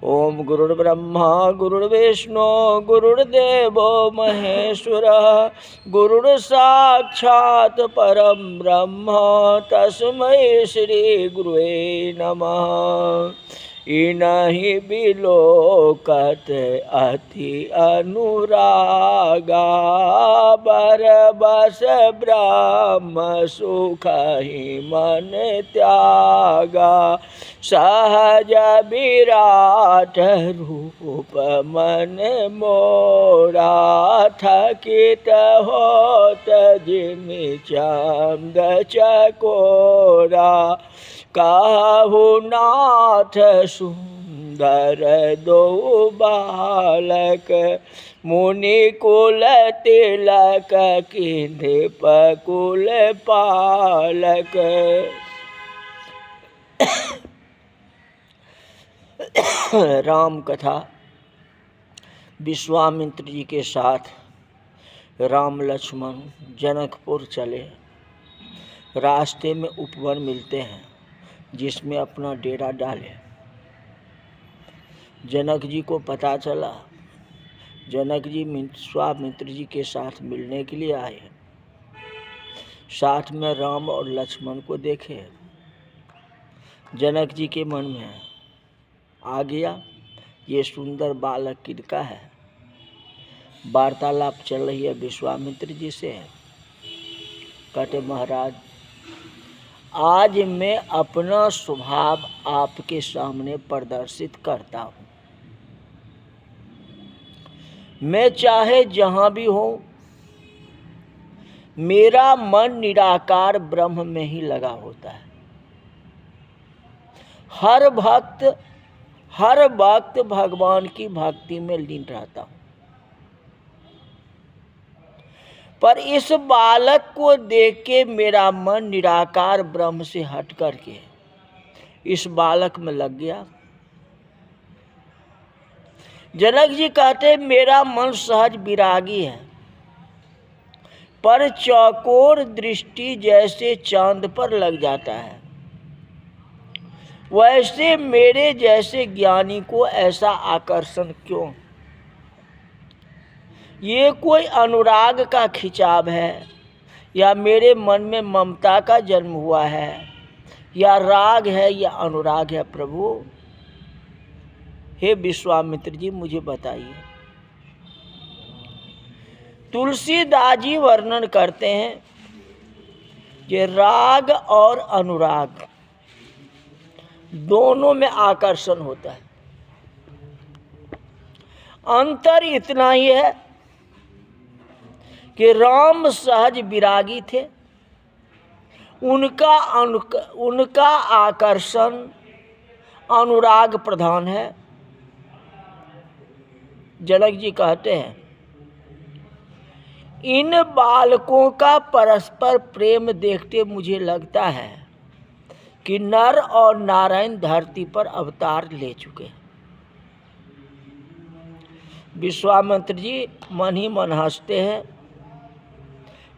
ओम गुरुर्ब्रह्मा गुरुर्विष्णु गुरुर्देवो महेश्वर गुरुर्साक्षात् परम ब्रह्म तस्मै श्री गुरुवे नमः। इनहि बिलोकत अति अनुरागा बरबस ब्रह्म सुख ही मन त्यागा सहज विराट रूप मन मोरा थकित होत जिमि चंद चकोरा कहु नाथ सुंदर दो बालक मुनि कुल तिलक किन्हीं कुल पालक। राम कथा। विश्वामित्र जी के साथ राम लक्ष्मण जनकपुर चले। रास्ते में उपवन मिलते हैं जिसमें अपना डेरा डाले। जनक जी को पता चला, जनक जी विश्वामित्र जी के साथ मिलने के लिए आए। साथ में राम और लक्ष्मण को देखे। जनक जी के मन में आ गया, ये सुंदर बालक किनका है। वार्तालाप चल रही है विश्वामित्र जी से। कहते महाराज, आज मैं अपना स्वभाव आपके सामने प्रदर्शित करता हूँ। मैं चाहे जहाँ भी हो, मेरा मन निराकार ब्रह्म में ही लगा होता है। हर वक्त भगवान की भक्ति में लीन रहता हूँ। पर इस बालक को देख के मेरा मन निराकार ब्रह्म से हट करके इस बालक में लग गया। जनक जी कहते मेरा मन सहज विरागी है, पर चौकोर दृष्टि जैसे चांद पर लग जाता है, वैसे मेरे जैसे ज्ञानी को ऐसा आकर्षण क्यों? ये कोई अनुराग का खिंचाव है, या मेरे मन में ममता का जन्म हुआ है, या राग है, या अनुराग है? प्रभु हे विश्वामित्र जी, मुझे बताइए। तुलसीदास जी वर्णन करते हैं कि राग और अनुराग दोनों में आकर्षण होता है। अंतर इतना ही है कि राम सहज विरागी थे, उनका आकर्षण अनुराग प्रधान है। जनक जी कहते हैं इन बालकों का परस्पर प्रेम देखते मुझे लगता है कि नर और नारायण धरती पर अवतार ले चुके हैं। विश्वामित्र जी मन ही मन हंसते हैं।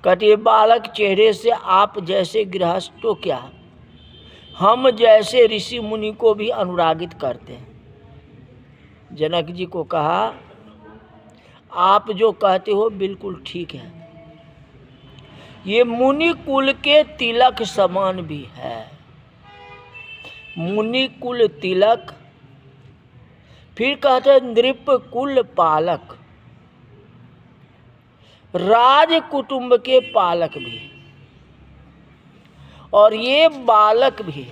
कहते बालक चेहरे से आप जैसे गृहस्थ तो क्या, हम जैसे ऋषि मुनि को भी अनुरागित करते हैं। जनक जी को कहा आप जो कहते हो बिल्कुल ठीक है, ये मुनि कुल के तिलक समान भी है। मुनि कुल तिलक, फिर कहते हैं नृप कुल पालक, राज कुटुंब के पालक भी, और ये बालक भी।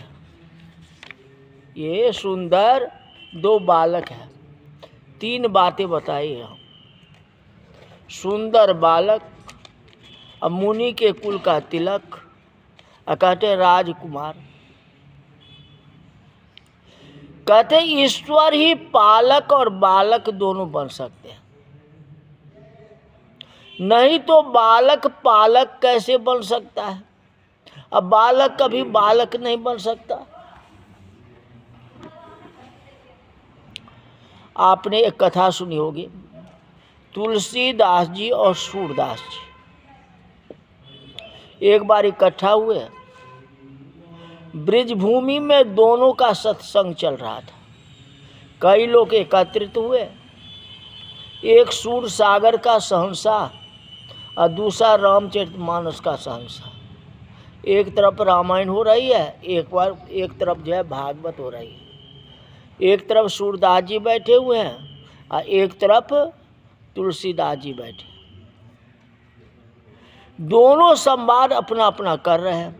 ये सुंदर दो बालक है। तीन बातें बताई हम। सुंदर बालक, मुनि के कुल का तिलक, कहते राजकुमार। कहते ईश्वर ही पालक और बालक दोनों बन सकते हैं, नहीं तो बालक पालक कैसे बन सकता है? अब बालक कभी बालक नहीं बन सकता। आपने एक कथा सुनी होगी, तुलसीदास जी और सूरदास जी एक बार इकट्ठा हुए। ब्रिजभूमि में दोनों का सत्संग चल रहा था। कई लोग एकत्रित हुए, एक सूर सागर का शहंशाह और दूसरा रामचरितमानस का शहंशाह। एक तरफ रामायण हो रही है, एक तरफ जो है भागवत हो रही है। एक तरफ सूरदास जी बैठे हुए हैं और एक तरफ तुलसीदास जी बैठे। दोनों संवाद अपना अपना कर रहे हैं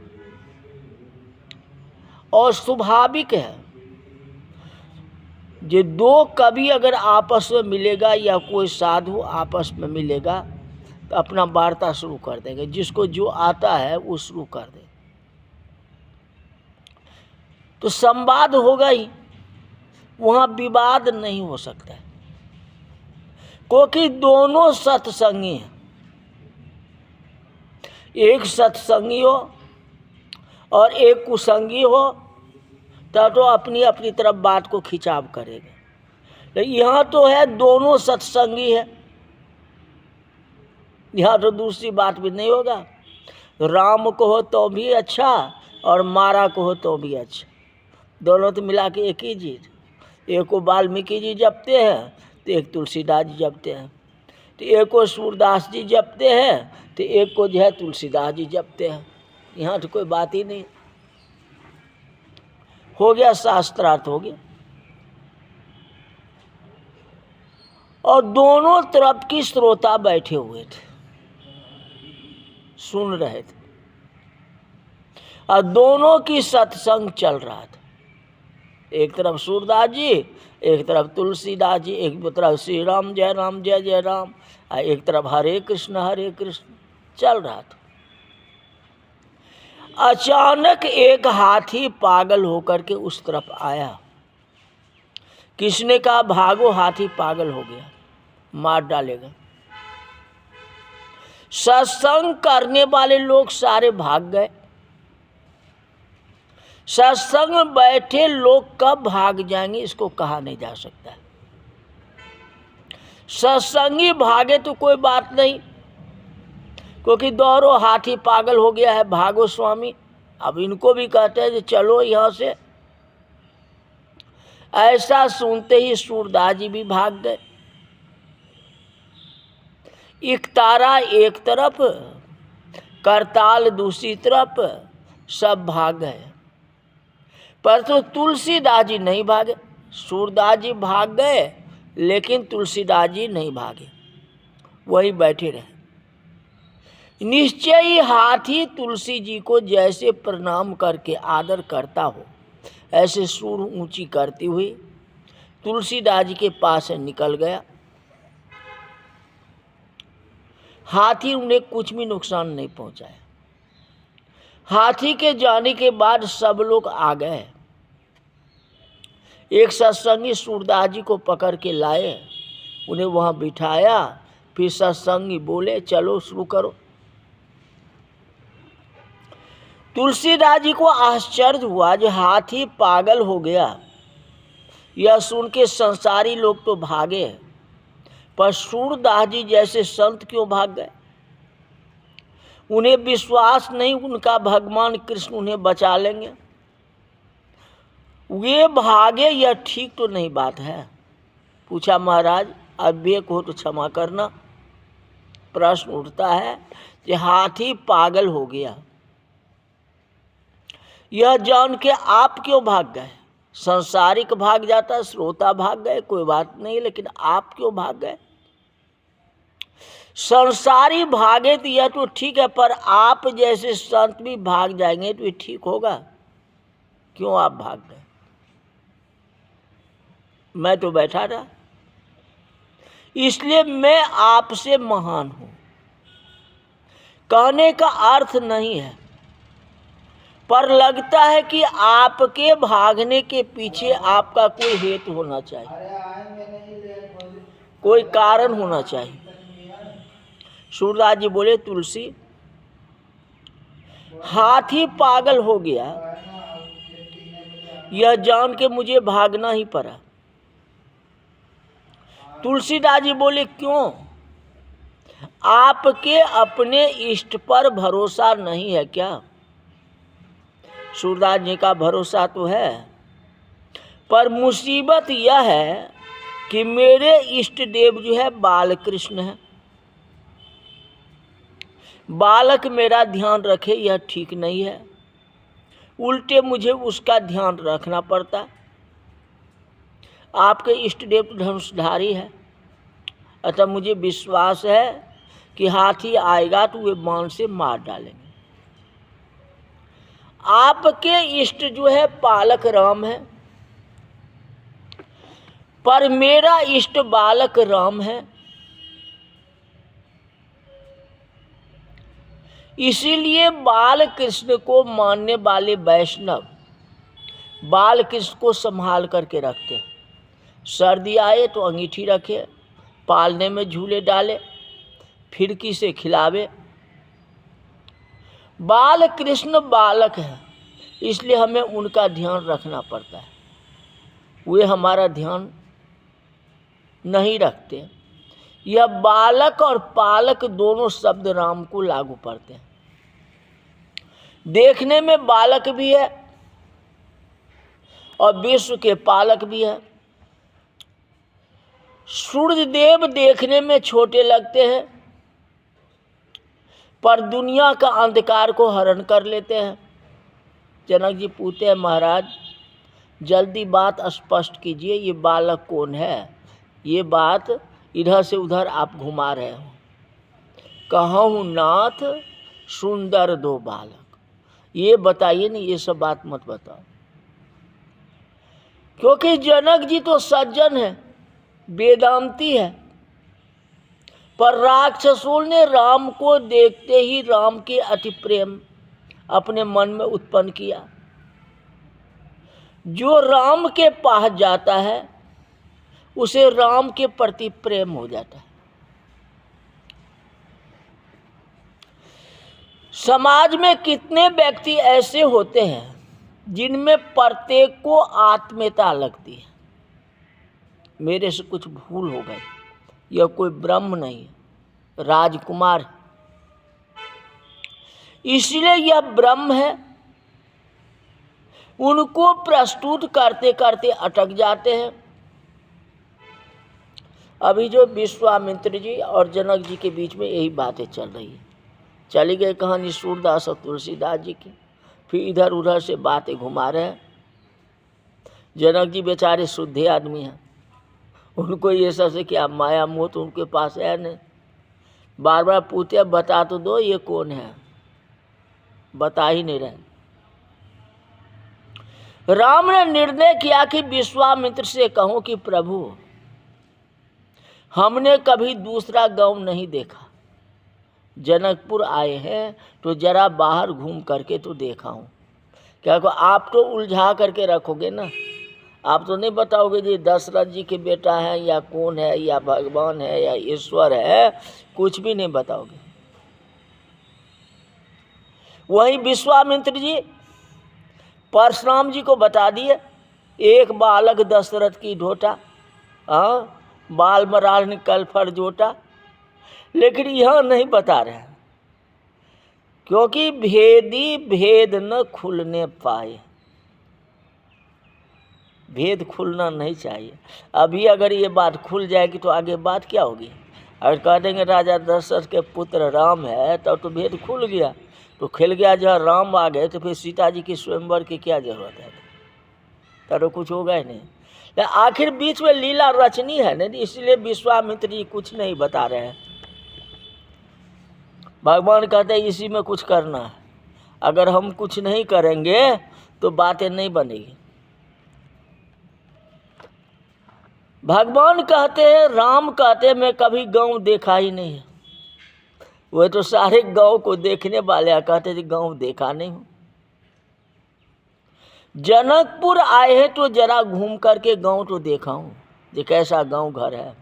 और स्वाभाविक है जो दो कवि अगर आपस में मिलेगा या कोई साधु आपस में मिलेगा तो अपना वार्ता शुरू कर देंगे, जिसको जो आता है वो शुरू कर दे तो संवाद होगा ही, वहाँ विवाद नहीं हो सकता है, क्योंकि दोनों सत्संगी हैं। एक सत्संगी हो और एक कुसंगी हो तब तो अपनी अपनी तरफ बात को खिंचाव करेगा, लेकिन यहाँ तो है दोनों सत्संगी है, यहाँ तो दूसरी बात भी नहीं होगा। राम को हो तो भी अच्छा और मारा को हो तो भी अच्छा, दोनों तो मिला के एक ही चीज। एक को वाल्मीकि जी जपते हैं तो एक तुलसीदास जी जपते हैं, तो एक को सूरदास जी जपते हैं तो एक को जो है तुलसीदास जी जपते हैं। यहाँ तो कोई बात ही नहीं, हो गया, शास्त्रार्थ हो गया। और दोनों तरफ की श्रोता बैठे हुए थे, सुन रहे थे और दोनों की सत्संग चल रहा था। एक तरफ सूरदास जी, एक तरफ तुलसीदास जी, एक तरफ श्री राम जय जय राम, और एक तरफ हरे कृष्ण चल रहा था। अचानक एक हाथी पागल होकर के उस तरफ आया। किसने कहा भागो, हाथी पागल हो गया, मार डालेगा। सत्संग करने वाले लोग सारे भाग गए। सत्संग में बैठे लोग कब भाग जाएंगे इसको कहा नहीं जा सकता। सत्संगी भागे तो कोई बात नहीं, क्योंकि दौड़ो हाथी पागल हो गया है, भागो स्वामी। अब इनको भी कहते हैं कि चलो यहाँ से। ऐसा सुनते ही सूरदास जी भी भाग गए। इकतारा एक तरफ, करताल दूसरी तरफ, सब भाग गए। पर तो तुलसीदास जी नहीं भागे। सूरदास जी भाग गए लेकिन तुलसीदास जी नहीं भागे, वही बैठे रहे। निश्चय ही हाथी तुलसी जी को जैसे प्रणाम करके आदर करता हो, ऐसे सूर ऊंची करती हुई तुलसीदास जी के पास से निकल गया। हाथी उन्हें कुछ भी नुकसान नहीं पहुंचाया। हाथी के जाने के बाद सब लोग आ गए। एक सत्संगी सूरदास जी को पकड़ के लाए, उन्हें वहाँ बिठाया। फिर सत्संगी बोले चलो शुरू करो। तुलसीदास जी को आश्चर्य हुआ जो हाथी पागल हो गया। यह सुन के संसारी लोग तो भागे, पर सूरदास जी जैसे संत क्यों भाग गए? उन्हें विश्वास नहीं उनका भगवान कृष्ण उन्हें बचा लेंगे। वे भागे, यह ठीक तो नहीं बात है। पूछा महाराज अविवेक हो तो क्षमा करना। प्रश्न उठता है कि हाथी पागल हो गया, यह जान के आप क्यों भाग गए? संसारिक भाग जाता, श्रोता भाग गए, कोई बात नहीं, लेकिन आप क्यों भाग गए? संसारी भागे तो यह तो ठीक है, पर आप जैसे संत भी भाग जाएंगे तो ये ठीक होगा? क्यों आप भाग गए? मैं तो बैठा रहा, इसलिए मैं आपसे महान हूं। कहने का अर्थ नहीं है, पर लगता है कि आपके भागने के पीछे आपका कोई हेतु होना चाहिए, कोई कारण होना चाहिए। सूरदास जी बोले तुलसी, हाथी पागल हो गया, यह जान के मुझे भागना ही पड़ा। तुलसीदास जी बोले क्यों? आपके अपने इष्ट पर भरोसा नहीं है क्या? सूरदास जी का भरोसा तो है, पर मुसीबत यह है कि मेरे इष्ट देव जो है बालकृष्ण है। बालक मेरा ध्यान रखे यह ठीक नहीं है, उल्टे मुझे उसका ध्यान रखना पड़ता। आपके इष्ट देव धनुषधारी है, अतः मुझे विश्वास है कि हाथी आएगा तो वे बाण से मार डालेंगे। आपके इष्ट जो है पालक राम है, पर मेरा इष्ट बालक राम है। इसीलिए बाल कृष्ण को मानने वाले वैष्णव बाल कृष्ण को संभाल करके रखते हैं। सर्दी आए तो अंगीठी रखे, पालने में झूले डाले, फिरकी से खिलावे। बाल कृष्ण बालक है, इसलिए हमें उनका ध्यान रखना पड़ता है। वे हमारा ध्यान नहीं रखते। यह बालक और पालक दोनों शब्द राम को लागू पड़ते हैं। देखने में बालक भी है और विश्व के पालक भी है। सूर्य देव देखने में छोटे लगते हैं, पर दुनिया का अंधकार को हरण कर लेते हैं। जनक जी पूछते हैं, महाराज जल्दी बात स्पष्ट कीजिए, ये बालक कौन है? ये बात इधर से उधर आप घुमा रहे हो। कहूँ नाथ सुंदर दो बालक, ये बताइए नहीं, ये सब बात मत बताओ। क्योंकि जनक जी तो सज्जन है, वेदांती है, पर राक्षसों ने राम को देखते ही राम के अति प्रेम अपने मन में उत्पन्न किया। जो राम के पास जाता है उसे राम के प्रति प्रेम हो जाता है। समाज में कितने व्यक्ति ऐसे होते हैं जिनमें प्रत्येक को आत्मीयता लगती है, मेरे से कुछ भूल हो गई, यह कोई ब्रह्म नहीं है, राजकुमार है, इसलिए यह ब्रह्म है। उनको प्रस्तुत करते करते अटक जाते हैं। अभी जो विश्वामित्र जी और जनक जी के बीच में यही बातें चल रही है। चली गई कहानी सूरदास और तुलसीदास जी की, फिर इधर उधर से बातें घुमा रहे हैं। जनक जी बेचारे शुद्ध आदमी हैं, उनको ये सब से क्या माया मोह तो उनके पास है नहीं। बार बार पूछते बता तो दो ये कौन है, बता ही नहीं रहे। राम ने निर्णय किया कि विश्वामित्र से कहूं कि प्रभु हमने कभी दूसरा गांव नहीं देखा, जनकपुर आए हैं तो जरा बाहर घूम करके तो देखा हूँ। क्या को आप तो उलझा करके रखोगे ना, आप तो नहीं बताओगे जी दशरथ जी के बेटा है या कौन है या भगवान है या ईश्वर है, कुछ भी नहीं बताओगे। वही विश्वामित्र जी परशुराम जी को बता दिए, एक बालक दशरथ की ढोटा, बाल मराल निकल फर जोटा, लेकिन यह नहीं बता रहे क्योंकि भेदी भेद न खुलने पाए। भेद खुलना नहीं चाहिए। अभी अगर ये बात खुल जाएगी तो आगे बात क्या होगी? अगर कह देंगे राजा दशरथ के पुत्र राम है तब तो भेद खुल गया, तो खिल गया। जहाँ राम आ गए तो फिर सीता जी की स्वयंवर की क्या जरूरत है? तो कुछ होगा ही नहीं। आखिर बीच में लीला रचनी है ना, इसलिए विश्वामित्र जी कुछ नहीं बता रहे हैं। भगवान कहते हैं इसी में कुछ करना है, अगर हम कुछ नहीं करेंगे तो बातें नहीं बनेगी। भगवान कहते हैं, राम कहते हैं मैं कभी गांव देखा ही नहीं है। वह तो सारे गांव को देखने वाले कहते थे गांव देखा नहीं हूं। जनकपुर आए हैं तो जरा घूम करके गांव तो देखा हूं, ये कैसा गांव घर है,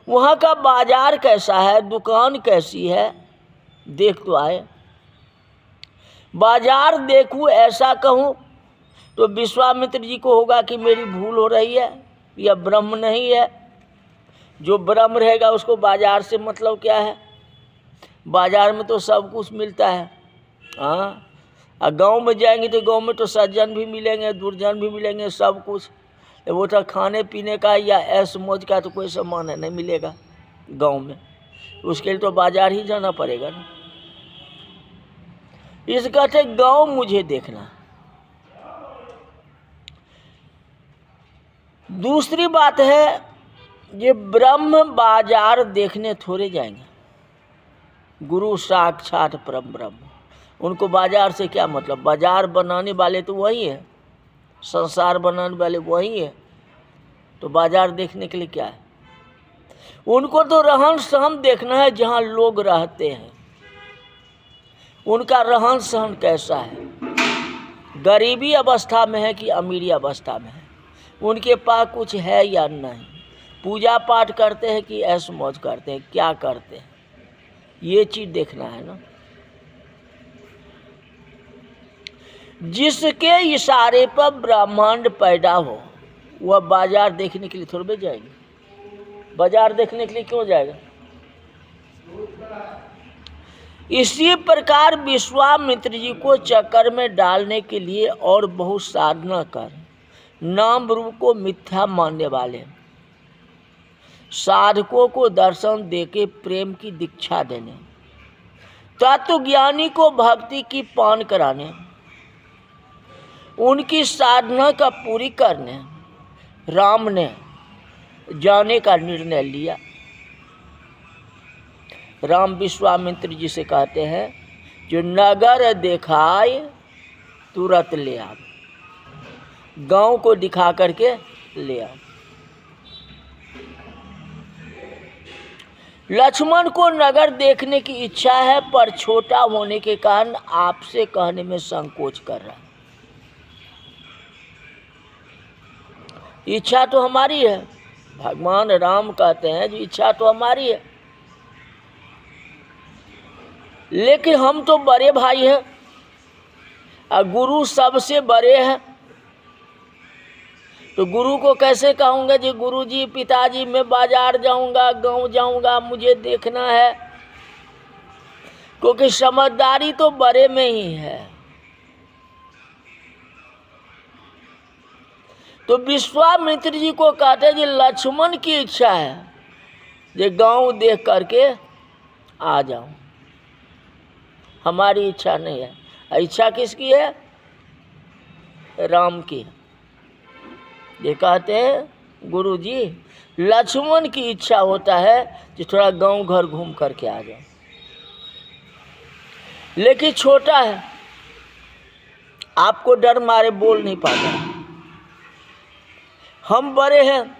वहाँ का बाजार कैसा है, दुकान कैसी है, देख तो आए। बाजार देखूं ऐसा कहूं तो विश्वामित्र जी को होगा कि मेरी भूल हो रही है, यह ब्रह्म नहीं है। जो ब्रह्म रहेगा उसको बाजार से मतलब क्या है? बाजार में तो सब कुछ मिलता है। और गांव में जाएंगे तो गांव में तो सज्जन भी मिलेंगे, दुर्जन भी मिलेंगे, सब कुछ। वो तो खाने पीने का या ऐश मौज का तो कोई सामान है नहीं मिलेगा गांव में, उसके लिए तो बाजार ही जाना पड़ेगा ना। इस कहते गांव मुझे देखना। दूसरी बात है, ये ब्रह्म बाजार देखने थोड़े जाएंगे। गुरु साक्षात परम ब्रह्म, उनको बाजार से क्या मतलब? बाजार बनाने वाले तो वही है, संसार बनाने वाले वही है, तो बाजार देखने के लिए क्या है? उनको तो रहन सहन देखना है, जहाँ लोग रहते हैं उनका रहन सहन कैसा है, गरीबी अवस्था में है कि अमीरी अवस्था में है, उनके पास कुछ है या नहीं, पूजा पाठ करते हैं कि ऐश मौज करते हैं, क्या करते हैं, ये चीज़ देखना है ना। जिसके इशारे पर ब्रह्मांड पैदा हो वह बाजार देखने के लिए थोड़े जाएंगे। बाजार देखने के लिए क्यों जाएगा? इसी प्रकार विश्वामित्र जी को चक्कर में डालने के लिए और बहुत साधना कर नाम रूप को मिथ्या मानने वाले साधकों को दर्शन देके प्रेम की दीक्षा देने, तत्वज्ञानी को भक्ति की पान कराने, उनकी साधना का पूरी करने राम ने जाने का निर्णय लिया। राम विश्वामित्र जी से कहते हैं, जो नगर दिखाए तुरंत ले आओ, गांव को दिखा करके ले आओ। लक्ष्मण को नगर देखने की इच्छा है, पर छोटा होने के कारण आपसे कहने में संकोच कर रहा है। इच्छा तो हमारी है, भगवान राम कहते हैं जो इच्छा तो हमारी है, लेकिन हम तो बड़े भाई हैं और गुरु सबसे बड़े हैं, तो गुरु को कैसे कहूँगा जी गुरु जी पिताजी मैं बाजार जाऊँगा, गांव जाऊँगा, मुझे देखना है, क्योंकि समझदारी तो बड़े में ही है। तो विश्वामित्र जी को कहते हैं जी लक्ष्मण की इच्छा है जो गांव देख करके आ जाऊं, हमारी इच्छा नहीं है। इच्छा किसकी है? राम की। ये कहते हैं गुरु जी लक्ष्मण की इच्छा होता है कि थोड़ा गांव घर घूम करके आ जाओ, लेकिन छोटा है, आपको डर मारे बोल नहीं पाता। हम बड़े हैं,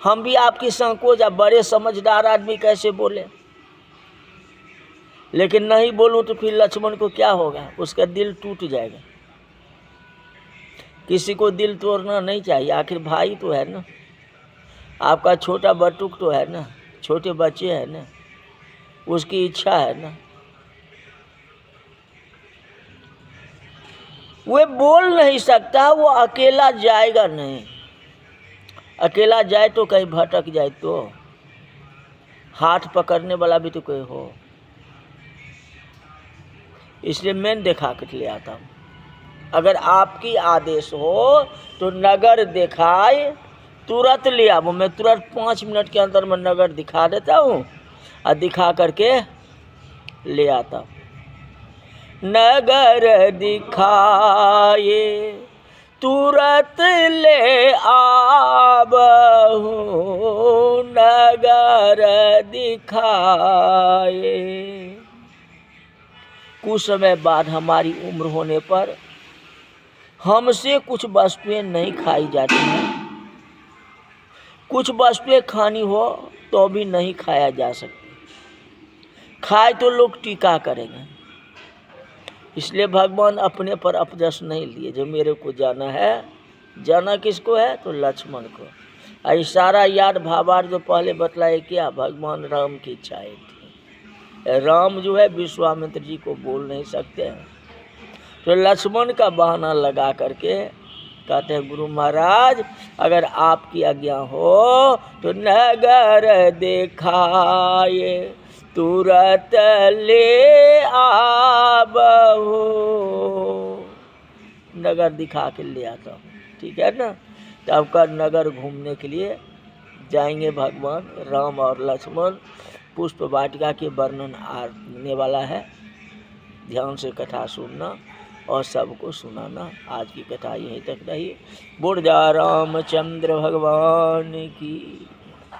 हम भी आपकी संकोच, बड़े समझदार आदमी कैसे बोले, लेकिन नहीं बोलूं तो फिर लक्ष्मण को क्या होगा? उसका दिल टूट जाएगा। किसी को दिल तोड़ना नहीं चाहिए, आखिर भाई तो है ना, आपका छोटा बटुक तो है ना, छोटे बच्चे हैं ना, उसकी इच्छा है ना, वो बोल नहीं सकता, वो अकेला जाएगा नहीं। अकेला जाए तो कहीं भटक जाए तो हाथ पकड़ने वाला भी तो कोई हो, इसलिए मैं दिखा कर ले आता हूँ। अगर आपकी आदेश हो तो नगर दिखाए तुरंत ले आओ, मैं तुरंत 5 मिनट के अंदर मैं नगर दिखा देता हूँ और दिखा करके ले आता हूँ। नगर दिखाए तुरंत ले आवहूँ, नगर दिखाए। कुछ समय बाद हमारी उम्र होने पर हमसे कुछ वस्तुएं नहीं खाई जाती हैं, कुछ वस्तुएं खानी हो तो भी नहीं खाया जा सकती, खाए तो लोग टीका करेंगे। इसलिए भगवान अपने पर अपजस नहीं लिए, जो मेरे को जाना है, जाना किसको है? तो लक्ष्मण को। इशारा याद भावार्थ जो पहले बतलाए क्या? भगवान राम की इच्छाएं थी। राम जो है विश्वामित्र जी को बोल नहीं सकते हैं, तो लक्ष्मण का बहाना लगा करके कहते हैं गुरु महाराज अगर आपकी आज्ञा हो तो नगर दिखाए तुरंत ले आबहो। नगर दिखा के ले आता हूँ, ठीक है ना। तब का नगर घूमने के लिए जाएंगे भगवान राम और लक्ष्मण। पुष्प वाटिका के वर्णन आने वाला है, ध्यान से कथा सुनना और सबको सुनाना। आज की कथा यहीं तक रही। बोल जा रामचंद्र भगवान की।